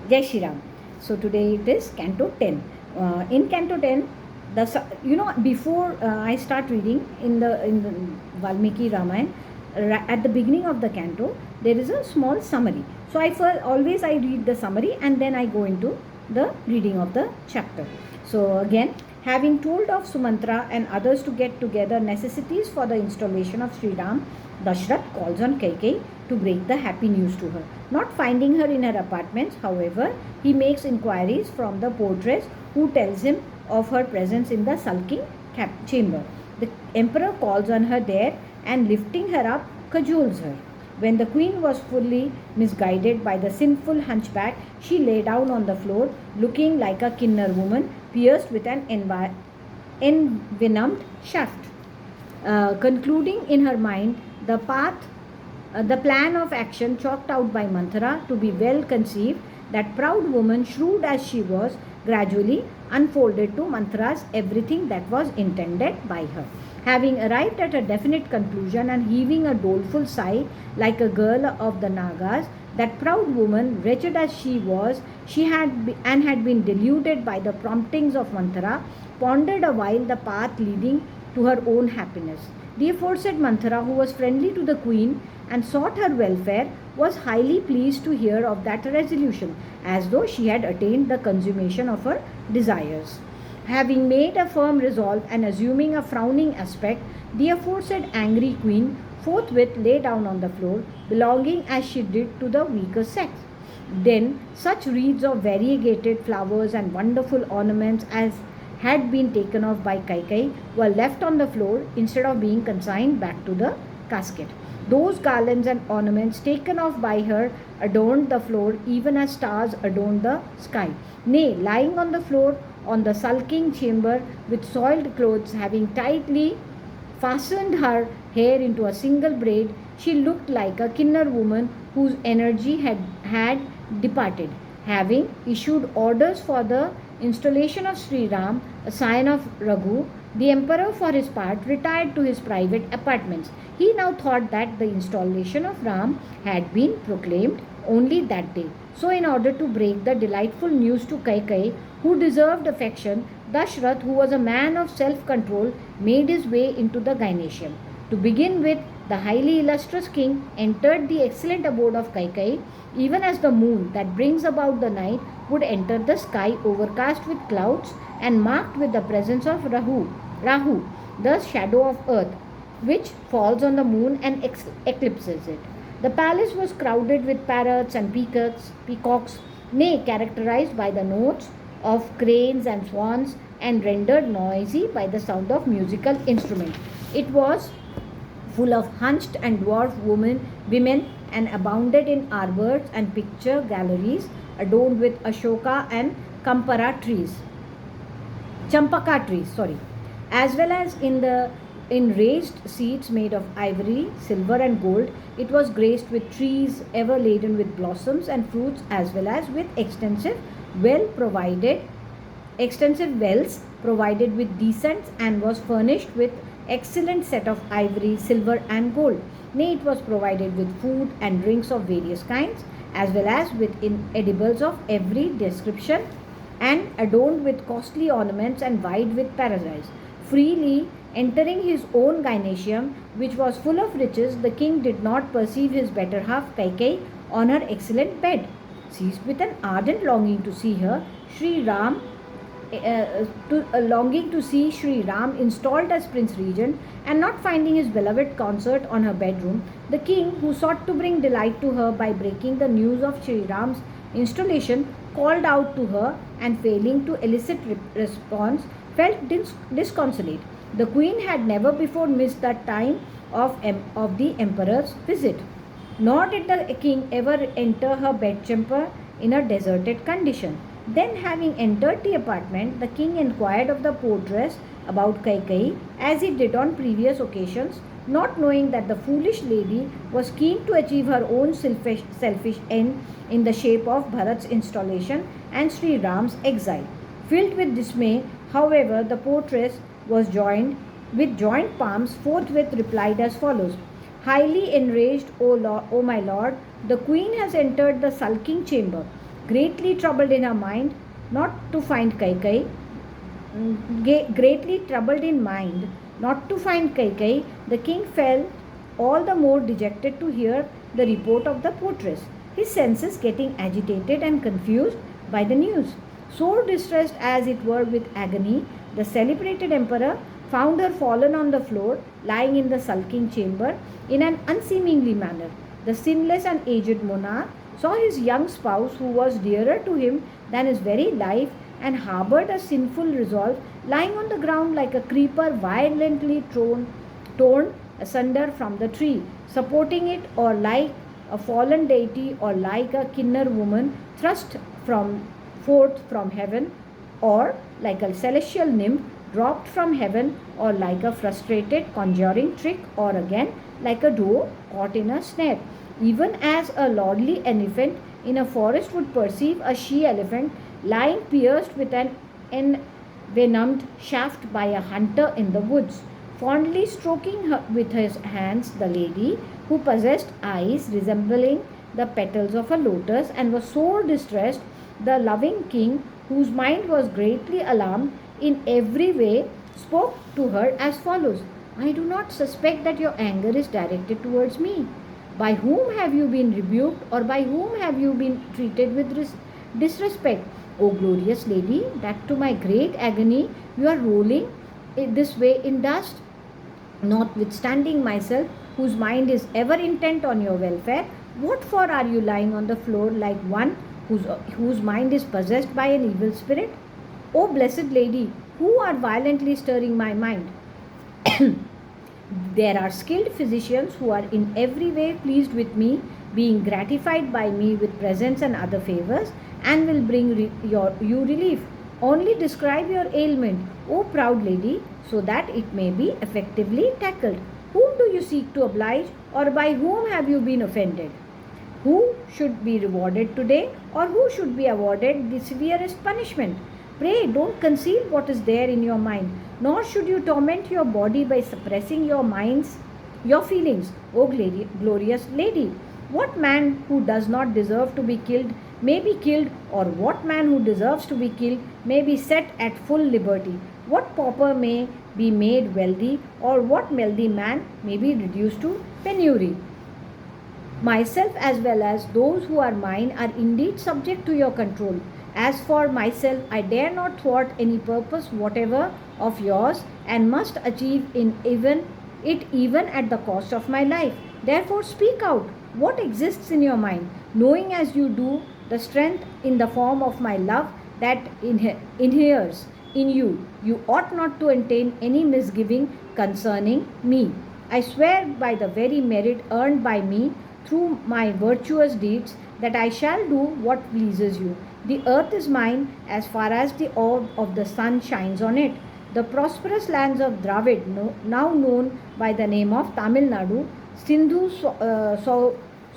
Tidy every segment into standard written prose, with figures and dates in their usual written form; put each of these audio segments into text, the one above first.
Jai Shri Ram. So today it is Canto 10. In Canto 10, before I start reading in the Valmiki Ramayan, at the beginning of the canto there is a small summary. So always I read the summary and then I go into the reading of the chapter. So again, having told of Sumantra and others to get together necessities for the installation of Sri Ram, Dashrath calls on Kaikeyi to break the happy news to her. Not finding her in her apartments, however, he makes inquiries from the portress, who tells him of her presence in the sulking chamber. The emperor calls on her there and, lifting her up, cajoles her. When the queen was fully misguided by the sinful hunchback, she lay down on the floor, looking like a kinnar woman pierced with an envenomed shaft. Concluding in her mind the plan of action chalked out by Manthara to be well conceived, that proud woman, shrewd as she was, gradually unfolded to Manthara's everything that was intended by her. Having arrived at a definite conclusion and heaving a doleful sigh like a girl of the Nagas, that proud woman, wretched as she was, had been deluded by the promptings of Manthara, pondered a while the path leading to her own happiness. The aforesaid Manthara, who was friendly to the queen and sought her welfare, was highly pleased to hear of that resolution, as though she had attained the consummation of her desires. Having made a firm resolve and assuming a frowning aspect, the aforesaid angry queen forthwith lay down on the floor, belonging as she did to the weaker sex. Then such wreaths of variegated flowers and wonderful ornaments as had been taken off by Kaikeyi were left on the floor instead of being consigned back to the casket. Those garlands and ornaments taken off by her adorned the floor even as stars adorned the sky. Nay, lying on the floor on the sulking chamber with soiled clothes, having tightly fastened her hair into a single braid, she looked like a kinnar woman whose energy had departed. Having issued orders for the installation of Sri Ram, a scion of Raghu, the emperor for his part retired to his private apartments. He now thought that the installation of Ram had been proclaimed only that day. So in order to break the delightful news to Kaikeyi, who deserved affection, Dashrath, who was a man of self-control, made his way into the gynecium. To begin with, the highly illustrious king entered the excellent abode of Kaikeyi, even as the moon that brings about the night would enter the sky overcast with clouds and marked with the presence of Rahu, the shadow of earth, which falls on the moon and eclipses it. The palace was crowded with parrots and peacocks, nay, characterized by the notes of cranes and swans, and rendered noisy by the sound of musical instruments. It was full of hunched and dwarfed women, and abounded in arbors and picture galleries adorned with Ashoka and Champaka trees, as well as in raised seats made of ivory, silver, and gold. It was graced with trees ever laden with blossoms and fruits, as well as with extensive wells provided with descents, and was furnished with excellent set of ivory, silver, and gold. Nay, it was provided with food and drinks of various kinds, as well as with edibles of every description, and adorned with costly ornaments and vied with paradise. Freely entering his own gynecium, which was full of riches, the king did not perceive his better half, Kaikeyi, on her excellent bed. Seized with an ardent longing to see her, longing to see Sri Ram installed as Prince Regent, and not finding his beloved consort on her bedroom, the king, who sought to bring delight to her by breaking the news of Sri Ram's installation, called out to her, and failing to elicit response, felt disconsolate. The queen had never before missed the time of the emperor's visit, nor did the king ever enter her bedchamber in a deserted condition. Then, having entered the apartment, the king inquired of the portress about Kaikeyi, as he did on previous occasions, not knowing that the foolish lady was keen to achieve her own selfish end in the shape of Bharat's installation and Sri Ram's exile. Filled with dismay, however, the portress was with joined palms forthwith replied as follows: Highly enraged, O my lord, the queen has entered the sulking chamber. Greatly troubled in her mind not to find Kaikai, greatly troubled in mind not to find Kaikai, the king felt all the more dejected to hear the report of the portress, his senses getting agitated and confused by the news. Sore distressed as it were with agony, the celebrated emperor found her fallen on the floor, lying in the sulking chamber in an unseemly manner. The sinless and aged monarch saw his young spouse, who was dearer to him than his very life, and harbored a sinful resolve, lying on the ground like a creeper violently torn asunder from the tree, supporting it, or like a fallen deity, or like a kinner woman thrust forth from heaven, or like a celestial nymph dropped from heaven, or like a frustrated conjuring trick, or again like a doe caught in a snare. Even as a lordly elephant in a forest would perceive a she elephant lying pierced with an envenomed shaft by a hunter in the woods, fondly stroking her with his hands the lady, who possessed eyes resembling the petals of a lotus and was sore distressed, the loving king, whose mind was greatly alarmed in every way, spoke to her as follows: I do not suspect that your anger is directed towards me. By whom have you been rebuked, or by whom have you been treated with disrespect? O glorious lady, that to my great agony you are rolling this way in dust. Notwithstanding myself, whose mind is ever intent on your welfare, what for are you lying on the floor like one whose mind is possessed by an evil spirit? O blessed lady, who are violently stirring my mind? There are skilled physicians who are in every way pleased with me, being gratified by me with presents and other favors, and will bring you relief. Only describe your ailment, O proud lady, so that it may be effectively tackled. Whom do you seek to oblige, or by whom have you been offended? Who should be rewarded today, or who should be awarded the severest punishment? Pray don't conceal what is there in your mind, nor should you torment your body by suppressing your feelings, O glorious lady. What man who does not deserve to be killed may be killed, or what man who deserves to be killed may be set at full liberty. What pauper may be made wealthy, or what wealthy man may be reduced to penury. Myself as well as those who are mine are indeed subject to your control. As for myself, I dare not thwart any purpose whatever of yours, and must achieve even at the cost of my life. Therefore, speak out what exists in your mind, knowing as you do the strength in the form of my love that inheres in you. You ought not to entertain any misgiving concerning me. I swear by the very merit earned by me through my virtuous deeds that I shall do what pleases you. The earth is mine as far as the orb of the sun shines on it. The prosperous lands of Dravid, now known by the name of Tamil Nadu, Sindhu,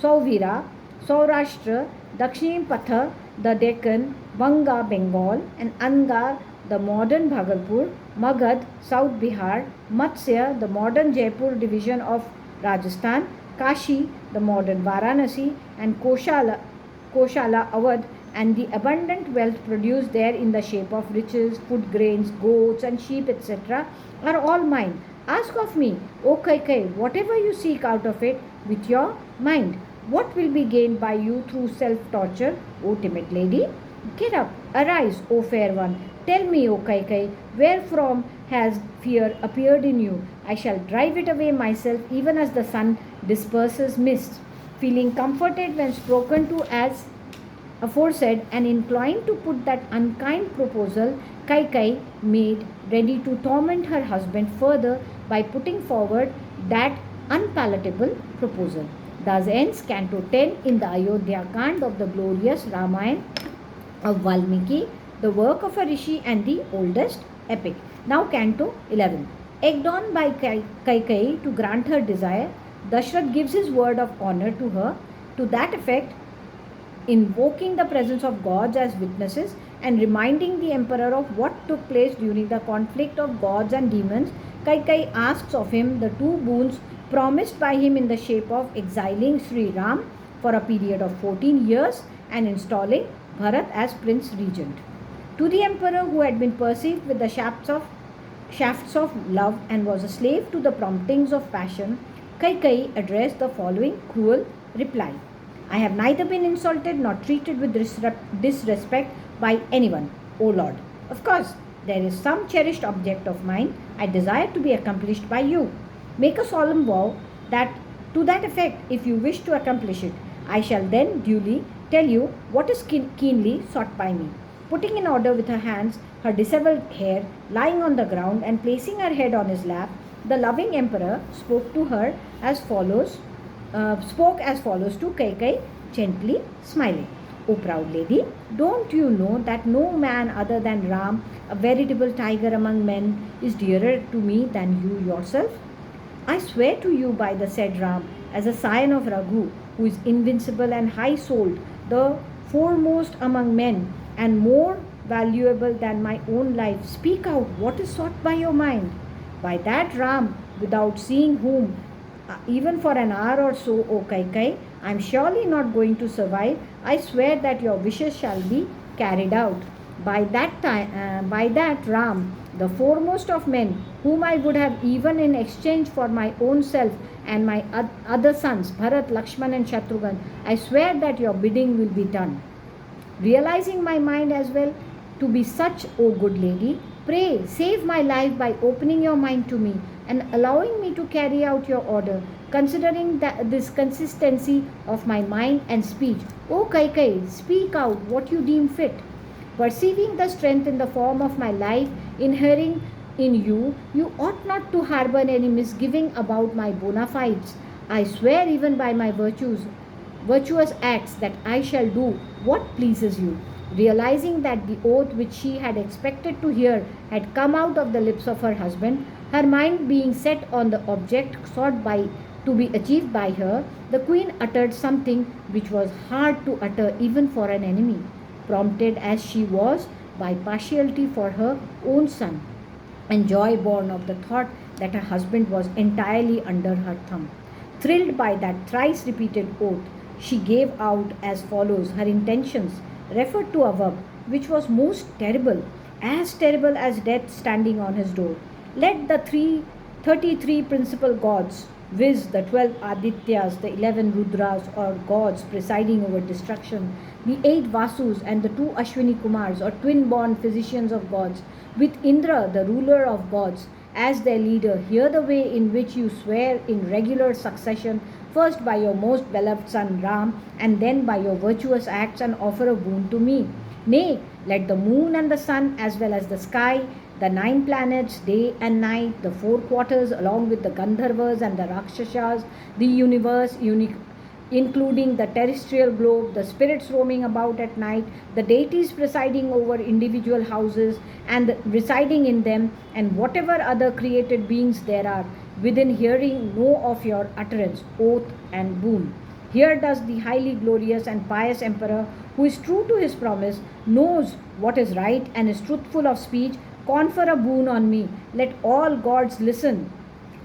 Sauvira, Saurashtra, Dakshini Patha, the Deccan, Vanga, Bengal, and Angar, the modern Bhagalpur, Magad, South Bihar, Matsya, the modern Jaipur division of Rajasthan, Kashi, the modern Varanasi, and Koshala, Awadh, and the abundant wealth produced there in the shape of riches, food grains, goats, and sheep, etc., are all mine. Ask of me, O Kaikai, whatever you seek out of it with your mind. What will be gained by you through self-torture, O timid lady? Get up, arise, O fair one. Tell me, O Kaikai, wherefrom has fear appeared in you? I shall drive it away myself, even as the sun disperses mist. Feeling comforted when spoken to as aforesaid, and inclined to put that unkind proposal, Kaikai made ready to torment her husband further by putting forward that unpalatable proposal. Thus ends Canto 10 in the AYODHYAKAND of the glorious Ramayan of Valmiki, the work of a rishi and the oldest epic. Now Canto 11. Egged on by Kaikai to grant her desire, Dashrath gives his word of honor to her to that effect, invoking the presence of gods as witnesses and reminding the emperor of what took place during the conflict of gods and demons. Kaikai asks of him the two boons promised by him in the shape of exiling Sri Ram for a period of 14 years and installing Bharat as Prince Regent. To the emperor, who had been perceived with the shafts of love and was a slave to the promptings of passion, Kaikeyi addressed the following cruel reply: I have neither been insulted nor treated with disrespect by anyone, O Lord. Of course, there is some cherished object of mine I desire to be accomplished by you. Make a solemn vow that to that effect, if you wish to accomplish it, I shall then duly tell you what is keenly sought by me. Putting in order with her hands her disheveled hair lying on the ground and placing her head on his lap, the loving emperor spoke as follows to Kaikeyi, gently smiling. O proud lady, don't you know that no man other than Ram, a veritable tiger among men, is dearer to me than you yourself? I swear to you by the said Ram, as a scion of Raghu, who is invincible and high-souled, the foremost among men, and more valuable than my own life, speak out what is sought by your mind. By that Ram, without seeing whom, even for an hour or so, O Kaikeyi, I am surely not going to survive. I swear that your wishes shall be carried out. By that Ram, the foremost of men, whom I would have even in exchange for my own self and my other sons, Bharat, Lakshman and Shatrughan, I swear that your bidding will be done. Realizing my mind as well to be such, O good lady, pray save my life by opening your mind to me and allowing me to carry out your order, considering this consistency of my mind and speech. O Kaikeyi, speak out what you deem fit. Perceiving the strength in the form of my life inhering in you, you ought not to harbor any misgiving about my bona fides. I swear even by my virtuous acts that I shall do what pleases you. Realizing that the oath which she had expected to hear had come out of the lips of her husband, her mind being set on the object sought to be achieved by her, the queen uttered something which was hard to utter even for an enemy, prompted as she was by partiality for her own son, and joy born of the thought that her husband was entirely under her thumb. Thrilled by that thrice repeated oath, she gave out as follows her intentions, referred to above, which was most terrible as death standing on his door. Let the 33 principal gods, viz. The 12 Adityas, the 11 Rudras or gods presiding over destruction, the 8 Vasus and the 2 Ashwini Kumars or twin-born physicians of gods, with Indra, the ruler of gods, as their leader, hear the way in which you swear in regular succession, first by your most beloved son Ram, and then by your virtuous acts, and offer a boon to me. Nay, let the moon and the sun, as well as the sky, the 9 planets, day and night, the 4 quarters, along with the Gandharvas and the Rakshasas, the universe, including the terrestrial globe, the spirits roaming about at night, the deities presiding over individual houses and residing in them, and whatever other created beings there are, within hearing know of your utterance, oath and boon. Here does the highly glorious and pious emperor, who is true to his promise, knows what is right and is truthful of speech, confer a boon on me. Let all gods listen.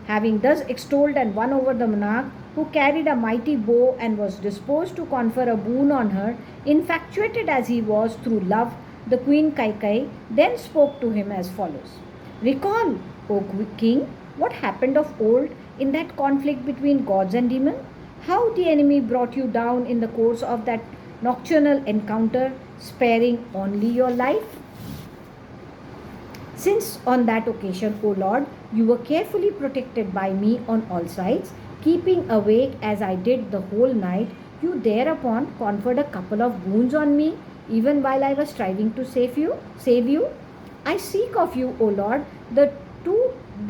Having thus extolled and won over the monarch, who carried a mighty bow and was disposed to confer a boon on her, infatuated as he was through love, the queen Kaikeyi then spoke to him as follows: Recall, O king, what happened of old in that conflict between gods and demons, how the enemy brought you down in the course of that nocturnal encounter, sparing only your life. Since on that occasion, O Lord, you were carefully protected by me on all sides, keeping awake as I did the whole night, you thereupon conferred a couple of boons on me, even while I was striving to save you. I seek of you, O Lord, the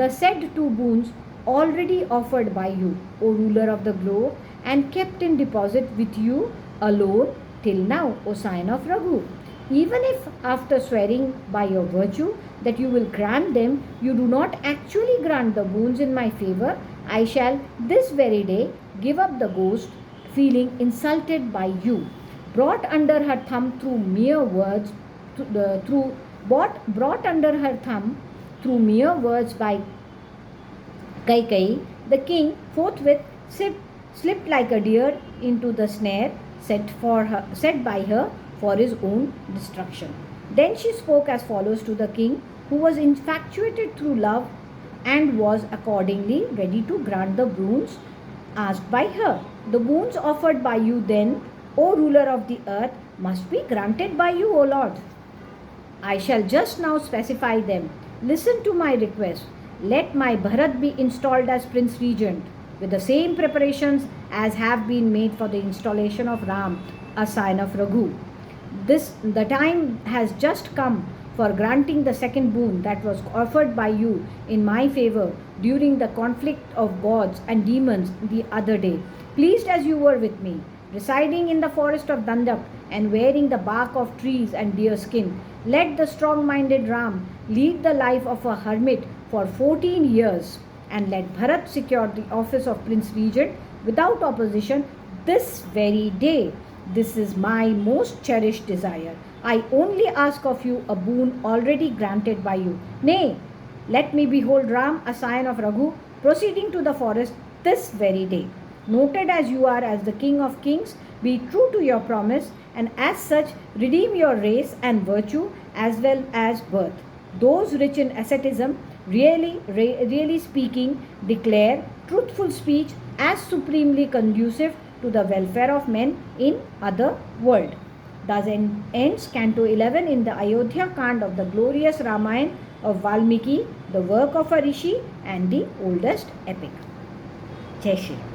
said 2 boons already offered by you, O ruler of the globe, and kept in deposit with you alone till now, O scion of Raghu. Even if after swearing by your virtue that you will grant them, you do not actually grant the boons in my favor, I shall this very day give up the ghost, feeling insulted by you, brought under her thumb through mere words, brought under her thumb through mere words by Kaikeyi. The king forthwith slipped like a deer into the snare set by her for his own destruction. Then she spoke as follows to the king, who was infatuated through love and was accordingly ready to grant the boons asked by her. The boons offered by you then, O ruler of the earth, must be granted by you, O Lord. I shall just now specify them. Listen to my request. Let my Bharat be installed as Prince Regent with the same preparations as have been made for the installation of Ram, a son of Raghu. The time has just come for granting the second boon that was offered by you in my favor during the conflict of gods and demons the other day. Pleased as you were with me, residing in the forest of Dandak and wearing the bark of trees and deer skin, let the strong-minded Ram lead the life of a hermit for 14 years, and let Bharat secure the office of Prince Regent without opposition this very day. This is my most cherished desire. I only ask of you a boon already granted by you. Nay, let me behold Ram, a scion of Raghu, proceeding to the forest this very day. Noted as you are as the King of Kings, be true to your promise, and as such redeem your race and virtue as well as birth. Those rich in asceticism, really speaking, declare truthful speech as supremely conducive to the welfare of men in other world. Thus ends Canto 11 in the AYODHYAKAND of the glorious Ramayan of Valmiki, the work of a rishi and the oldest epic. Jai Shri Ram.